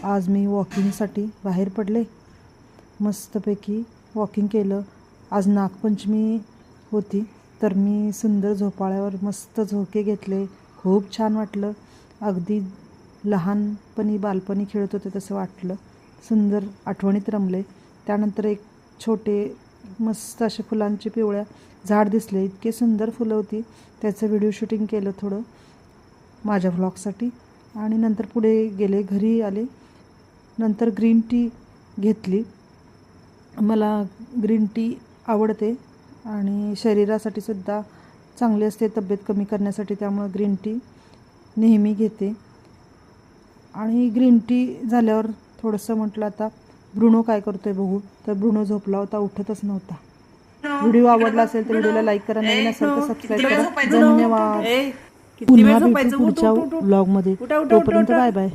आज मी वॉकिंगसाठी बाहेर पडले. मस्तपैकी वॉकिंग केलं. आज नागपंचमी होती तर मी सुंदर झोपाळ्यावर मस्त झोके घेतले. खूप छान वाटलं. अगदी लहानपणी बालपणी खेळत होते तसं वाटलं. सुंदर आठवणीत रमले. त्यानंतर एक छोटे मस्त असे फुलांचे पिवळ्या झाड दिसले. इतके सुंदर फुलं होती. त्याचं व्हिडिओ शूटिंग केलं थोडं माझ्या व्लॉगसाठी. आणि नंतर पुढे गेले, घरी आले. नंतर ग्रीन टी घेतली. मला ग्रीन टी आवडते आणि शरीरासाठी सुद्धा चांगली असते, तब्येत कमी करण्यासाठी. त्यामुळे ग्रीन टी नेहमी घेते. आणि ग्रीन टी झाल्यावर थोडंसं म्हटलं आता ब्रुनो काय करतोय बघू. तर ब्रुनो झोपला होता, उठतच नव्हता. व्हिडिओ आवडला असेल तर व्हिडिओला लाईक करा, नवीन असेल तर सबस्क्राईब करा. धन्यवाद. पुन्हा भेटू पुढच्या व्लॉगमध्ये. तोपर्यंत बाय बाय.